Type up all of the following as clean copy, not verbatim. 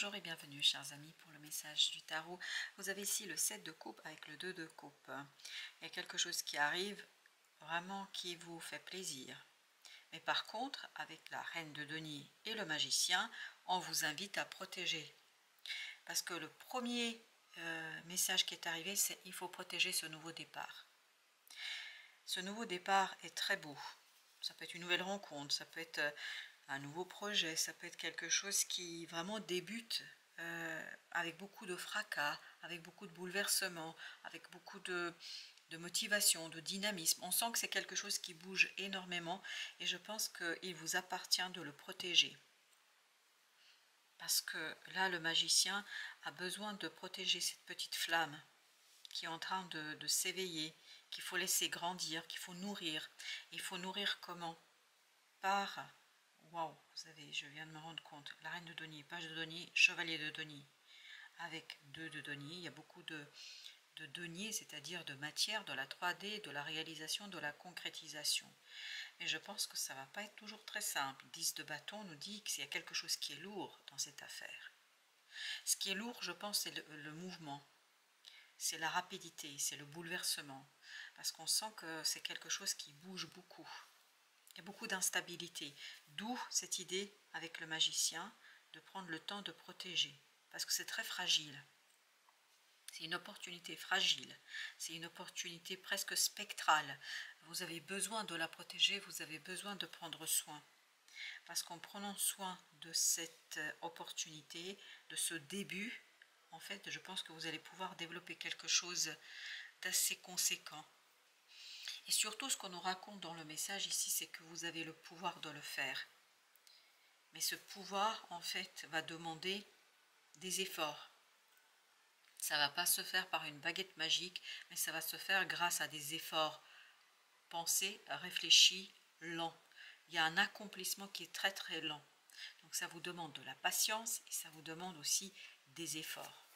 Bonjour et bienvenue chers amis pour le message du tarot. Vous avez ici le 7 de coupe avec le 2 de coupe. Il y a quelque chose qui arrive vraiment qui vous fait plaisir. Mais par contre, avec la reine de denier et le magicien, on vous invite à protéger. Parce que le premier message qui est arrivé, c'est il faut protéger ce nouveau départ. Ce nouveau départ est très beau. Ça peut être une nouvelle rencontre, ça peut être un nouveau projet, ça peut être quelque chose qui vraiment débute avec beaucoup de fracas, avec beaucoup de bouleversements, avec beaucoup de motivation, de dynamisme. On sent que c'est quelque chose qui bouge énormément et je pense qu'il vous appartient de le protéger. Parce que là, le magicien a besoin de protéger cette petite flamme qui est en train de s'éveiller, qu'il faut laisser grandir, qu'il faut nourrir. Il faut nourrir comment? Par, waouh, vous savez, je viens de me rendre compte, la reine de denier, page de denier, chevalier de denier, avec 2 de denier, il y a beaucoup de denier, c'est-à-dire de matière, de la 3D, de la réalisation, de la concrétisation. Et je pense que ça ne va pas être toujours très simple. 10 de bâton nous dit qu'il y a quelque chose qui est lourd dans cette affaire. Ce qui est lourd, je pense, c'est le mouvement. C'est la rapidité, c'est le bouleversement. Parce qu'on sent que c'est quelque chose qui bouge beaucoup. Il y a beaucoup d'instabilité. D'où cette idée, avec le magicien, de prendre le temps de protéger. Parce que c'est très fragile. C'est une opportunité fragile. C'est une opportunité presque spectrale. Vous avez besoin de la protéger, vous avez besoin de prendre soin. Parce qu'en prenant soin de cette opportunité, de ce début, en fait, je pense que vous allez pouvoir développer quelque chose d'assez conséquent. Et surtout, ce qu'on nous raconte dans le message ici, c'est que vous avez le pouvoir de le faire. Mais ce pouvoir, en fait, va demander des efforts. Ça ne va pas se faire par une baguette magique, mais ça va se faire grâce à des efforts pensés, réfléchis, lents. Il y a un accomplissement qui est très très lent. Donc ça vous demande de la patience et ça vous demande aussi des efforts.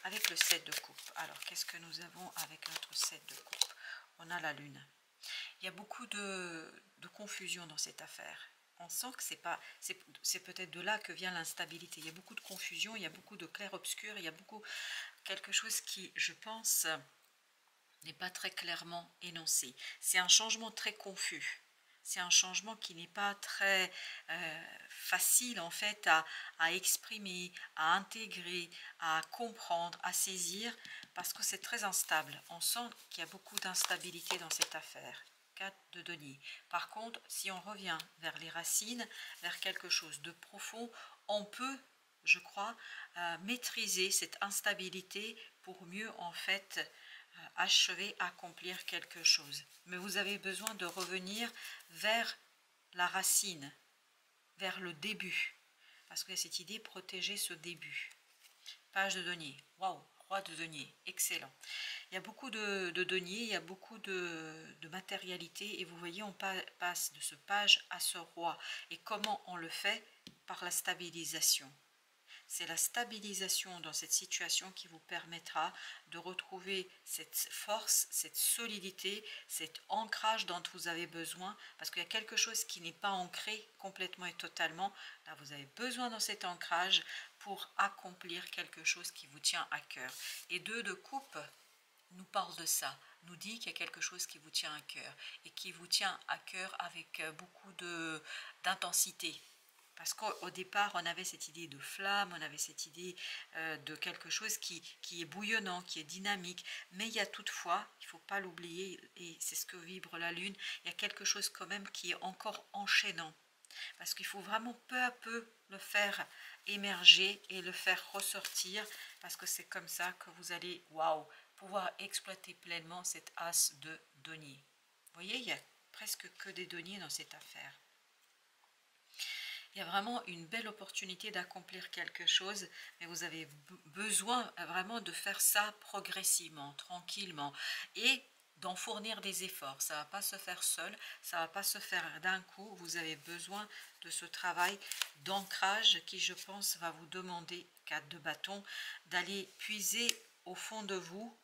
Avec le 7 de coupe, alors qu'est-ce que nous avons avec notre 7 de coupe? On a la lune. Il y a beaucoup de confusion dans cette affaire. On sent que c'est peut-être de là que vient l'instabilité. Il y a beaucoup de confusion, il y a beaucoup de clair-obscur, il y a beaucoup quelque chose qui, je pense, n'est pas très clairement énoncé. C'est un changement très confus. C'est un changement qui n'est pas très facile en fait à exprimer, à intégrer, à comprendre, à saisir, parce que c'est très instable. On sent qu'il y a beaucoup d'instabilité dans cette affaire. 4 de denier. Par contre, si on revient vers les racines, vers quelque chose de profond, on peut, je crois, maîtriser cette instabilité pour mieux en fait achever, accomplir quelque chose. Mais vous avez besoin de revenir vers la racine, vers le début. Parce qu'il y a cette idée, protéger ce début. Page de denier. Waouh, roi de denier. Excellent. Il y a beaucoup de deniers, il y a beaucoup de matérialité. Et vous voyez, on passe de ce page à ce roi. Et comment on le fait? Par la stabilisation. C'est la stabilisation dans cette situation qui vous permettra de retrouver cette force, cette solidité, cet ancrage dont vous avez besoin, parce qu'il y a quelque chose qui n'est pas ancré complètement et totalement. Là, vous avez besoin dans cet ancrage pour accomplir quelque chose qui vous tient à cœur. Et 2 de coupe nous parle de ça, nous dit qu'il y a quelque chose qui vous tient à cœur, et qui vous tient à cœur avec beaucoup d'intensité. Parce qu'au départ, on avait cette idée de flamme, on avait cette idée de quelque chose qui est bouillonnant, qui est dynamique. Mais il y a toutefois, il ne faut pas l'oublier, et c'est ce que vibre la lune, il y a quelque chose quand même qui est encore enchaînant. Parce qu'il faut vraiment peu à peu le faire émerger et le faire ressortir. Parce que c'est comme ça que vous allez, waouh, pouvoir exploiter pleinement cette as de denier. Vous voyez, il n'y a presque que des deniers dans cette affaire. Il y a vraiment une belle opportunité d'accomplir quelque chose, mais vous avez besoin vraiment de faire ça progressivement, tranquillement, et d'en fournir des efforts. Ça ne va pas se faire seul, ça ne va pas se faire d'un coup. Vous avez besoin de ce travail d'ancrage qui, je pense, va vous demander, 4 de bâton, d'aller puiser au fond de vous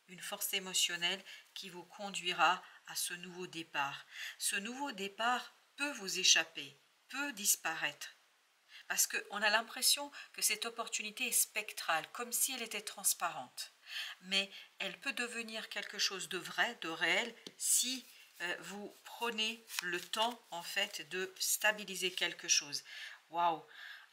une force émotionnelle qui vous conduira à ce nouveau départ. Ce nouveau départ peut vous échapper, peut disparaître. Parce qu'on a l'impression que cette opportunité est spectrale, comme si elle était transparente. Mais elle peut devenir quelque chose de vrai, de réel, si vous prenez le temps en fait de stabiliser quelque chose. Waouh!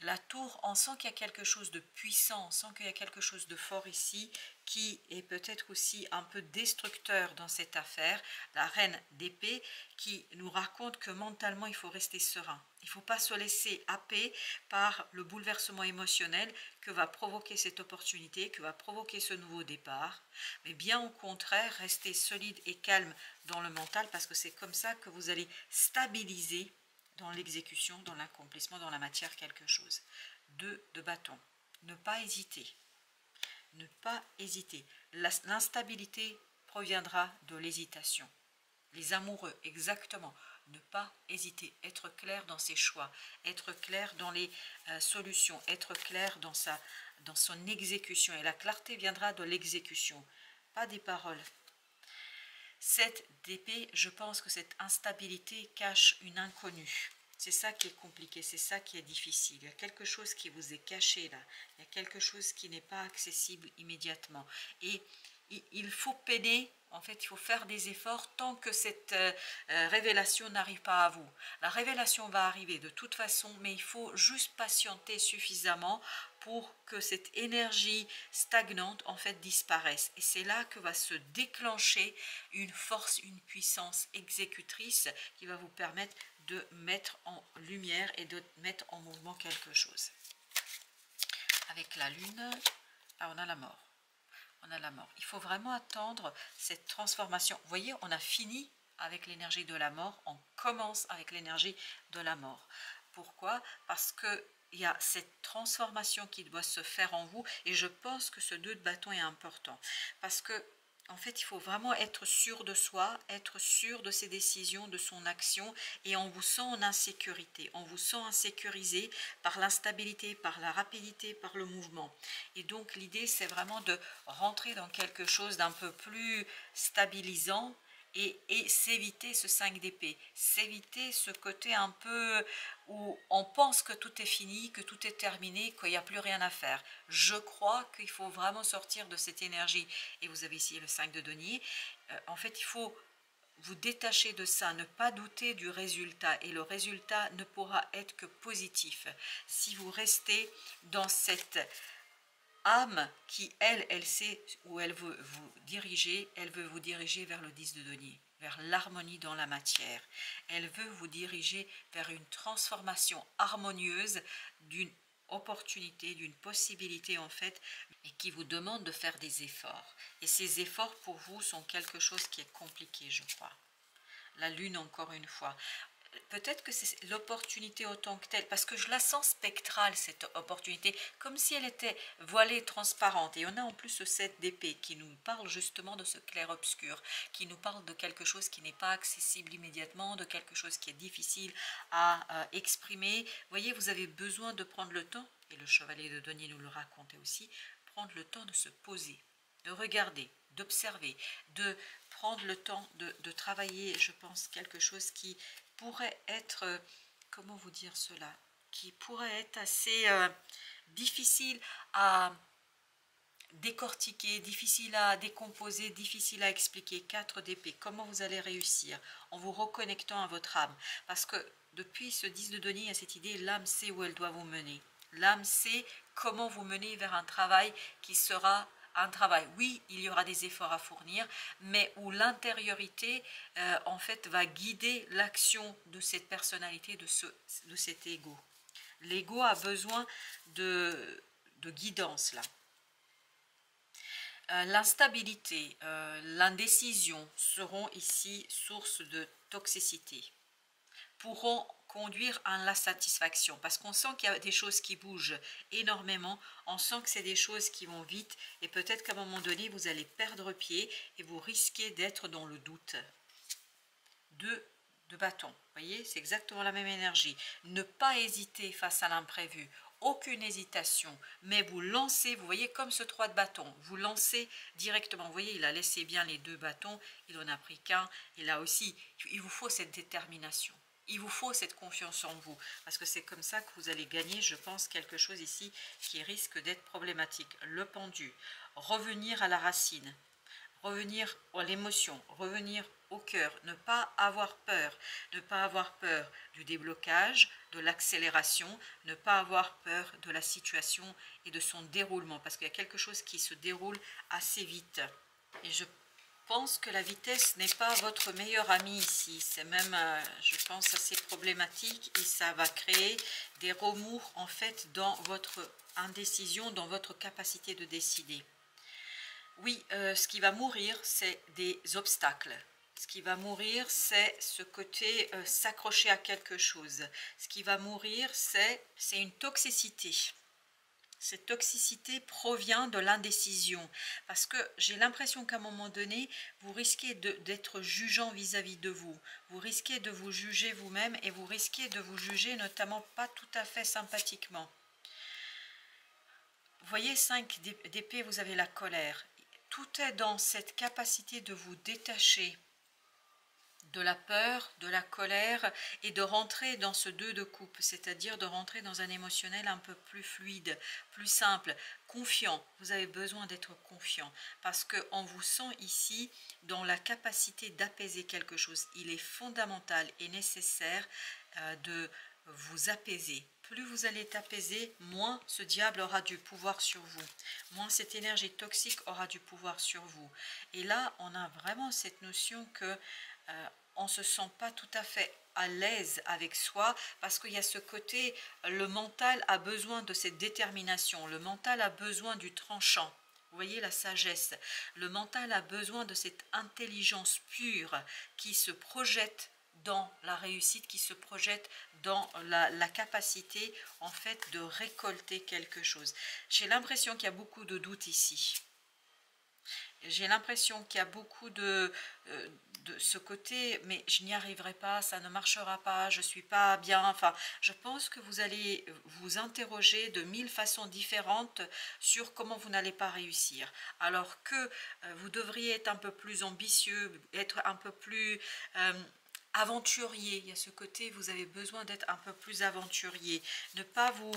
La tour, on sent qu'il y a quelque chose de puissant, on sent qu'il y a quelque chose de fort ici qui est peut-être aussi un peu destructeur dans cette affaire. La reine d'épée qui nous raconte que mentalement il faut rester serein. Il ne faut pas se laisser happer par le bouleversement émotionnel que va provoquer cette opportunité, que va provoquer ce nouveau départ. Mais bien au contraire, rester solide et calme dans le mental parce que c'est comme ça que vous allez stabiliser dans l'exécution, dans l'accomplissement, dans la matière, quelque chose. 2 de bâton. Ne pas hésiter. Ne pas hésiter. L'instabilité proviendra de l'hésitation. Les amoureux, exactement. Ne pas hésiter. Être clair dans ses choix. Être clair dans les solutions. Être clair dans son exécution. Et la clarté viendra de l'exécution. Pas des paroles. 7 d'épée, je pense que cette instabilité cache une inconnue. C'est ça qui est compliqué, c'est ça qui est difficile. Il y a quelque chose qui vous est caché là. Il y a quelque chose qui n'est pas accessible immédiatement. Et il faut peiner, en fait, il faut faire des efforts tant que cette révélation n'arrive pas à vous. La révélation va arriver de toute façon, mais il faut juste patienter suffisamment pour que cette énergie stagnante, en fait, disparaisse. Et c'est là que va se déclencher une force, une puissance exécutrice qui va vous permettre de mettre en lumière et de mettre en mouvement quelque chose. Avec la lune, là on a la mort. On a la mort. Il faut vraiment attendre cette transformation. Vous voyez, on a fini avec l'énergie de la mort, on commence avec l'énergie de la mort. Pourquoi? Parce que il y a cette transformation qui doit se faire en vous et je pense que ce 2 de bâton est important. Parce que en fait, il faut vraiment être sûr de soi, être sûr de ses décisions, de son action et on vous sent en insécurité. On vous sent insécurisé par l'instabilité, par la rapidité, par le mouvement. Et donc, l'idée, c'est vraiment de rentrer dans quelque chose d'un peu plus stabilisant et s'éviter ce 5 d'épée, s'éviter ce côté un peu où on pense que tout est fini, que tout est terminé, qu'il n'y a plus rien à faire. Je crois qu'il faut vraiment sortir de cette énergie. Et vous avez ici le 5 de denier. En fait, il faut vous détacher de ça, ne pas douter du résultat. Et le résultat ne pourra être que positif si vous restez dans cette âme qui, elle sait où elle veut vous diriger. Elle veut vous diriger vers le 10 de denier, vers l'harmonie dans la matière. Elle veut vous diriger vers une transformation harmonieuse d'une opportunité, d'une possibilité en fait, et qui vous demande de faire des efforts. Et ces efforts pour vous sont quelque chose qui est compliqué, je crois. La lune encore une fois. Peut-être que c'est l'opportunité autant que telle, parce que je la sens spectrale cette opportunité, comme si elle était voilée, transparente. Et on a en plus ce 7 d'épée qui nous parle justement de ce clair-obscur, qui nous parle de quelque chose qui n'est pas accessible immédiatement, de quelque chose qui est difficile à exprimer. Vous voyez, vous avez besoin de prendre le temps, et le chevalier de denier nous le racontait aussi, prendre le temps de se poser, de regarder, d'observer, de prendre le temps de travailler, je pense, quelque chose qui pourrait être, comment vous dire cela, qui pourrait être assez difficile à décortiquer, difficile à décomposer, difficile à expliquer. 4 d'épée, comment vous allez réussir en vous reconnectant à votre âme, parce que depuis ce 10 de denier, il y a cette idée, l'âme sait où elle doit vous mener, l'âme sait comment vous mener vers un travail qui sera un travail, oui, il y aura des efforts à fournir, mais où l'intériorité, en fait, va guider l'action de cette personnalité, de cet ego. L'ego a besoin de guidance, là. L'instabilité, l'indécision seront ici source de toxicité, pourront conduire à l'insatisfaction, parce qu'on sent qu'il y a des choses qui bougent énormément, on sent que c'est des choses qui vont vite, et peut-être qu'à un moment donné, vous allez perdre pied, et vous risquez d'être dans le doute. 2 de bâton, vous voyez, c'est exactement la même énergie. Ne pas hésiter face à l'imprévu, aucune hésitation, mais vous lancez, vous voyez, comme ce 3 de bâton, vous lancez directement. Vous voyez, il a laissé bien les 2 bâtons, il n'en a pris qu'un, et là aussi, il vous faut cette détermination. il vous faut cette confiance en vous, parce que c'est comme ça que vous allez gagner, je pense, quelque chose ici qui risque d'être problématique. Le pendu, revenir à la racine, revenir à l'émotion, revenir au cœur, ne pas avoir peur, ne pas avoir peur du déblocage, de l'accélération, ne pas avoir peur de la situation et de son déroulement, parce qu'il y a quelque chose qui se déroule assez vite. Et je pense que la vitesse n'est pas votre meilleur ami ici, c'est même, je pense, assez problématique et ça va créer des remous en fait dans votre indécision, dans votre capacité de décider. Oui, ce qui va mourir, c'est des obstacles. Ce qui va mourir, c'est ce côté s'accrocher à quelque chose. Ce qui va mourir, c'est une toxicité. Cette toxicité provient de l'indécision. Parce que j'ai l'impression qu'à un moment donné, vous risquez d'être jugeant vis-à-vis de vous. Vous risquez de vous juger vous-même et vous risquez de vous juger notamment pas tout à fait sympathiquement. Vous voyez, 5 d'épée, vous avez la colère. Tout est dans cette capacité de vous détacher de la peur, de la colère et de rentrer dans ce 2 de coupe, c'est-à-dire de rentrer dans un émotionnel un peu plus fluide, plus simple, confiant. Vous avez besoin d'être confiant parce qu'on vous sent ici dans la capacité d'apaiser quelque chose. Il est fondamental et nécessaire de vous apaiser. Plus vous allez être apaisé, moins ce diable aura du pouvoir sur vous. Moins cette énergie toxique aura du pouvoir sur vous. Et là, on a vraiment cette notion que on ne se sent pas tout à fait à l'aise avec soi parce qu'il y a ce côté, le mental a besoin de cette détermination, le mental a besoin du tranchant. Vous voyez la sagesse, le mental a besoin de cette intelligence pure qui se projette dans la réussite, qui se projette dans la capacité en fait de récolter quelque chose. J'ai l'impression qu'il y a beaucoup de doutes ici. J'ai l'impression qu'il y a beaucoup de ce côté, mais je n'y arriverai pas, ça ne marchera pas, je ne suis pas bien. Enfin, je pense que vous allez vous interroger de 1000 façons différentes sur comment vous n'allez pas réussir. Alors que vous devriez être un peu plus ambitieux, être un peu plus aventurier. Il y a ce côté, vous avez besoin d'être un peu plus aventurier. Ne pas vous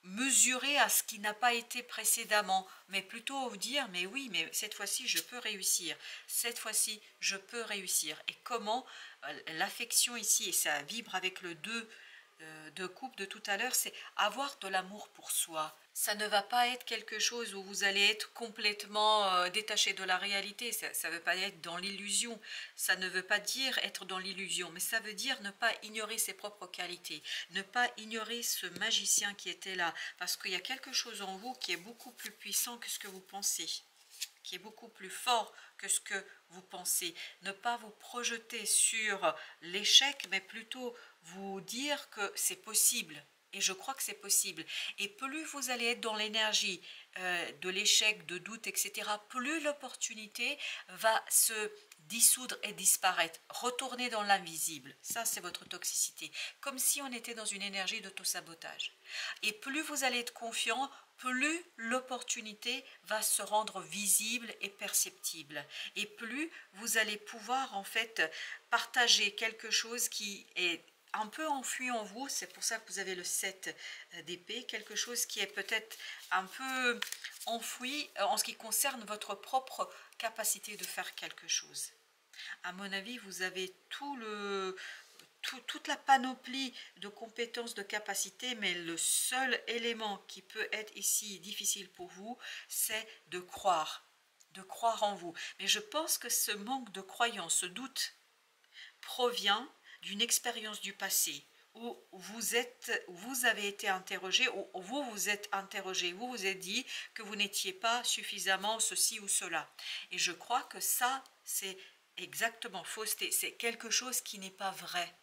mesurer à ce qui n'a pas été précédemment, mais plutôt vous dire, mais oui, mais cette fois-ci, je peux réussir. Cette fois-ci, je peux réussir. Et comment l'affection ici, et ça vibre avec le 2 de coupe de tout à l'heure, c'est avoir de l'amour pour soi. Ça ne va pas être quelque chose où vous allez être complètement détaché de la réalité, ça ne veut pas être dans l'illusion, ça ne veut pas dire être dans l'illusion, mais ça veut dire ne pas ignorer ses propres qualités, ne pas ignorer ce magicien qui était là, parce qu'il y a quelque chose en vous qui est beaucoup plus puissant que ce que vous pensez, qui est beaucoup plus fort que ce que vous pensez. Ne pas vous projeter sur l'échec, mais plutôt vous dire que c'est possible. Et je crois que c'est possible. Et plus vous allez être dans l'énergie de l'échec, de doute, etc., plus l'opportunité va se dissoudre et disparaître. Retourner dans l'invisible. Ça, c'est votre toxicité. Comme si on était dans une énergie d'autosabotage. Et plus vous allez être confiant, plus l'opportunité va se rendre visible et perceptible. Et plus vous allez pouvoir en fait partager quelque chose qui est un peu enfoui en vous, c'est pour ça que vous avez le 7 d'épée, quelque chose qui est peut-être un peu enfoui en ce qui concerne votre propre capacité de faire quelque chose. À mon avis, vous avez toute la panoplie de compétences, de capacités, mais le seul élément qui peut être ici difficile pour vous, c'est de croire en vous. Mais je pense que ce manque de croyance, ce doute, provient d'une expérience du passé où vous avez été interrogé, ou vous vous êtes interrogé, vous vous êtes dit que vous n'étiez pas suffisamment ceci ou cela. Et je crois que ça, c'est exactement fausseté, c'est quelque chose qui n'est pas vrai.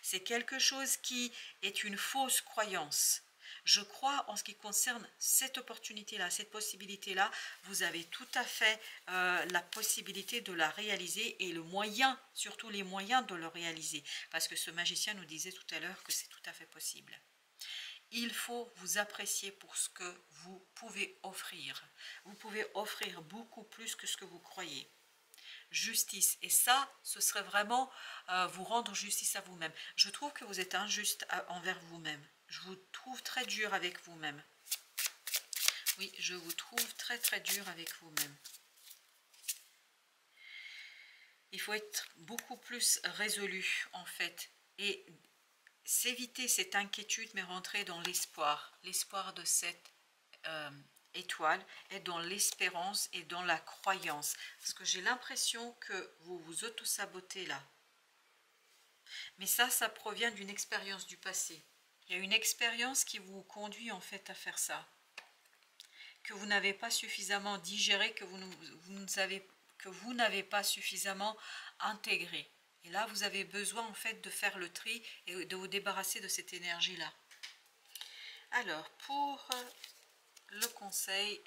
C'est quelque chose qui est une fausse croyance. Je crois en ce qui concerne cette opportunité-là, cette possibilité-là, vous avez tout à fait la possibilité de la réaliser et le moyen, surtout les moyens de le réaliser. Parce que ce magicien nous disait tout à l'heure que c'est tout à fait possible. Il faut vous apprécier pour ce que vous pouvez offrir. Vous pouvez offrir beaucoup plus que ce que vous croyez. justice. Et ça, ce serait vraiment vous rendre justice à vous-même. Je trouve que vous êtes injuste envers vous-même. Je vous trouve très dur avec vous-même. Oui, je vous trouve très très dur avec vous-même. Il faut être beaucoup plus résolu en fait. Et s'éviter cette inquiétude, mais rentrer dans l'espoir. L'espoir de cette étoile est dans l'espérance et dans la croyance. Parce que j'ai l'impression que vous vous auto-sabotez là. Mais ça provient d'une expérience du passé. Il y a une expérience qui vous conduit en fait à faire ça. Que vous n'avez pas suffisamment digéré, que vous n'avez pas suffisamment intégré. Et là, vous avez besoin en fait de faire le tri et de vous débarrasser de cette énergie-là. Alors, pour le conseil,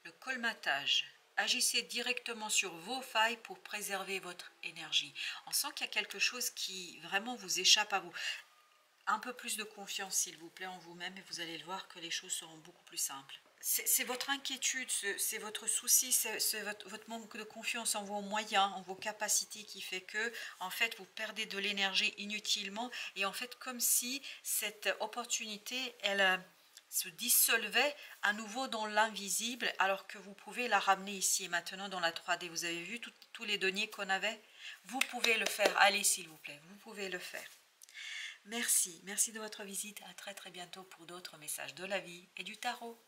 le colmatage. Agissez directement sur vos failles pour préserver votre énergie. On sent qu'il y a quelque chose qui vraiment vous échappe à vous. Un peu plus de confiance, s'il vous plaît, en vous-même, et vous allez le voir que les choses seront beaucoup plus simples. C'est votre inquiétude, c'est votre souci, c'est votre manque de confiance en vos moyens, en vos capacités qui fait que, en fait, vous perdez de l'énergie inutilement. Et en fait, comme si cette opportunité, elle se dissolvait à nouveau dans l'invisible, alors que vous pouvez la ramener ici et maintenant dans la 3D. Vous avez vu tous les deniers qu'on avait? Vous pouvez le faire. Allez, s'il vous plaît, vous pouvez le faire. Merci de votre visite. À très très bientôt pour d'autres messages de la vie et du tarot.